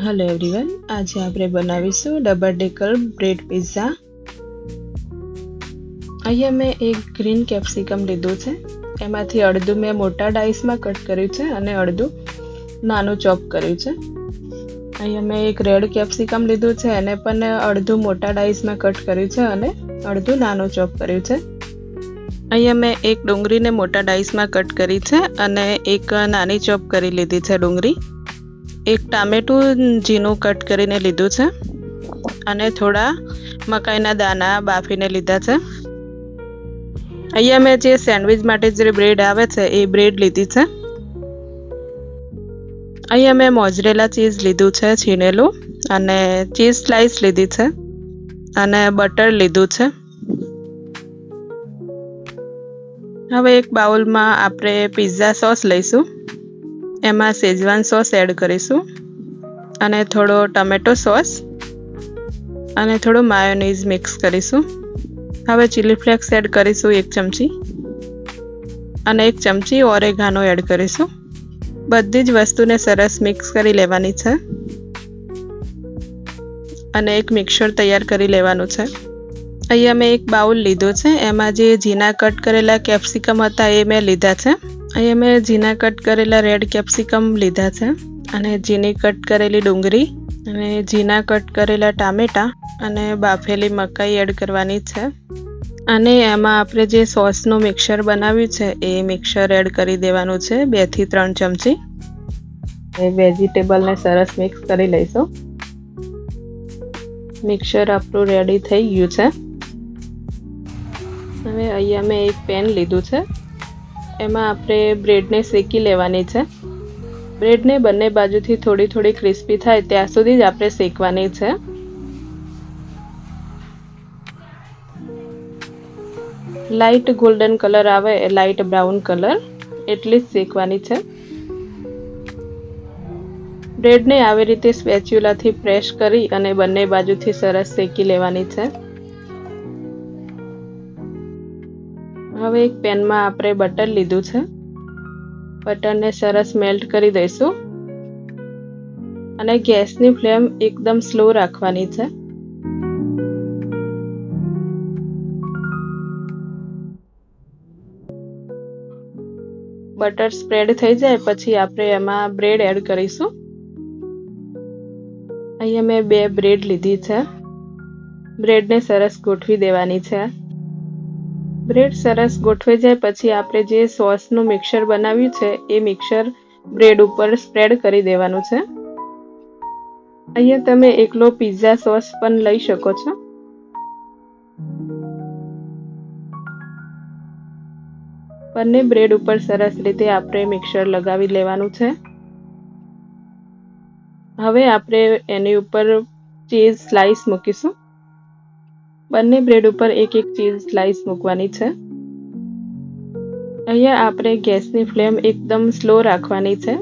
Hello everyone, आज આપણે બનાવીશું ડબલ ડેકર બ્રેડ પિઝા। અહીંયા મેં એક ગ્રીન કેપ્સિકમ લીધું છે। એમાંથી અડધું મેં મોટા ડાઈસમાં કટ કર્યું છે અને અડધું નાનું ચોપ કર્યું છે। અહીંયા મેં એક રેડ કેપ્સિકમ લીધું છે, એને પણ અડધું મોટા ડાઈસમાં કટ કર્યું છે અને અડધું નાનું ચોપ કર્યું છે। અહીંયા મેં એક ડુંગળીને મોટા ડાઈસમાં કટ કરી છે અને એક નાની ચોપ કરી લીધી છે ડુંગળી। एक टामेटू झीणुं कट करीने लीधुं छे अने थोड़ा मकाईना दाना बाफीने लीधा छे। अहींया मैं जे सेन्डविच माटे जे ब्रेड आवे छे ए ब्रेड लीधी छे। अहींया मैं मोज़रेला चीज लीधुं छे छीनेलुं अने चीज स्लाइस लीधी छे अने बटर लीधुं छे। हवे एक बाउल में आपणे पिज़्ज़ा सॉस लईशुं। एमां शेजवान सॉस एड करीशुं अने थोड़ो टमेटो सॉस अने थोड़ो मायोनीज मिक्स करीशुं। हवे चिली फ्लेक्स एड करीशुं 1 चमची अने 1 चमची ओरेगानो एड करीशुं। बधी ज वस्तुने सरस मिक्स करी लेवानी छे अने एक मिक्सर तैयार करी लेवानुं छे। अहींया मैं एक बाउल लीधो छे। एमां जे झीणा कट करेला केप्सिकम हता ए मैं लीधा छे। अहींया मैं झीणा कट करेला रेड केप्सिकम लीधा छे अने झीणी कट करेली डुंगળી अने झीणा कट करेला टामेटा अने बाफेली मकाई एड करवानी छे अने एमां आपणे जे सॉसनो मिक्सर बनाव्युं छे ए मिक्सर एड करी देवानुं छे 2 થી 3 चमची। ए वेजिटेबल ने सरस मिक्स करी लईशुं। मिक्सर आपणुं रेडी थई गयुं छे। हवे अहींया मैं एक पेन लीधुं छे। एमां आपणे ब्रेडने शेकी लेवानी छे। ब्रेडने बंने बाजुथी थोड़ी थोड़ी क्रिस्पी थाय त्यां सुधी ज आपणे शेकवानी छे। लाइट गोल्डन कलर आवे लाइट ब्राउन कलर एटली ज शेकवानी छे। ब्रेडने आवी रीते स्पेच्युलाथी प्रेस करी अने बंने बाजुथी सरस शेकी लेवानी छे। हवे एक पेन में आपणे बटर लीधुं छे। बटर ने सरस मेल्ट करी दईशुं अने गैसनी फ्लेम एकदम स्लो राखवानी छे। बटर स्प्रेड थई जाय पछी आपणे एमां ब्रेड एड करीशुं। अहींया मैं 2 ब्रेड लीधी छे। ब्रेड ने सरस गोठवी देवानी छे। ब्रेड सरस गोठवाई जाए पछी आपणे जे सॉसनुं मिक्सर बनाव्युं छे ए मिक्सर ब्रेड उपर स्प्रेड करी देवानुं छे। अहींया तमे एकलो पिज़्ज़ा सॉस पण लई शको छो। बंने ब्रेड उपर सरस रीते आपणे मिक्सर लगावी लेवानुं छे। हवे आपणे एनी उपर चीज स्लाइस मूकीशुं। बंने ब्रेड उपर एक एक चीज स्लाइस मूकवानी छे। अहींया आपणे गैसनी फ्लेम एकदम स्लो राखवानी छे।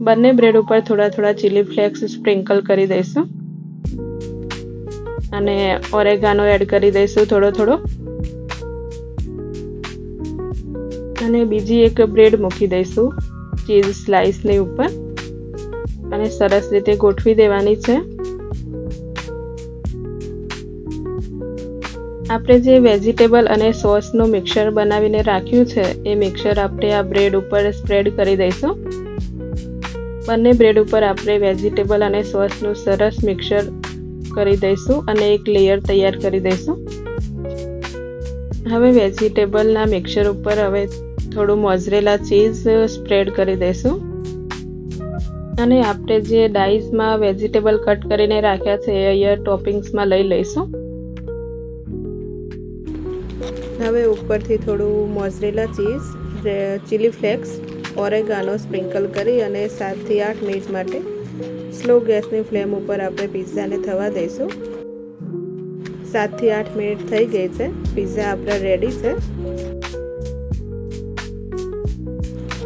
बंने ब्रेड उपर थोड़ा थोड़ा चिली फ्लेक्स स्प्रिंकल करी दईशुं अने ओरेगानो एड करी दईशुं थोड़ो थोड़ो अने बीजी एक ब्रेड मूकी दईशुं चीज स्लाइस ने उपर अने सरस रीते गोठवी देवानी छे। आपणे जे वेजिटेबल अने सॉसनो मिक्सर बनावीने राख्युं छे ए मिक्सर आपणे आ ब्रेड उपर स्प्रेड करी दईशुं। बंने ब्रेड उपर आपणे वेजिटेबल अने सॉसनुं सरस मिक्सर करी दईशुं अने एक लेयर तैयार करी दईशुं। हवे वेजिटेबलना मिक्सर उपर हवे थोडुं मोज़रेला चीज स्प्रेड करी दईशुं अने आपणे जे डाइसमां वेजिटेबल कट करीने राख्या छे ए अहींया टॉपिंग्समां लई लईशुं। हवे उपरथी थोड़ू mozzarella cheese chilli flakes oregano sprinkle करी अने 7 થી 8 मिनिट माटे स्लो गैसनी फ्लेम उपर आपणे पिज़्ज़ाने थवा दईशुं। 7 થી 8 मिनिट थई गई छे। पिज़्ज़ा आपणा रेडी छे।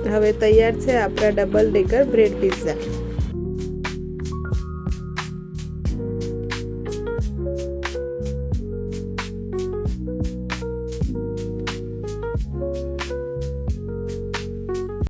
हवे तैयार छे आपणा डबल डेकर ब्रेड पिज़्ज़ा।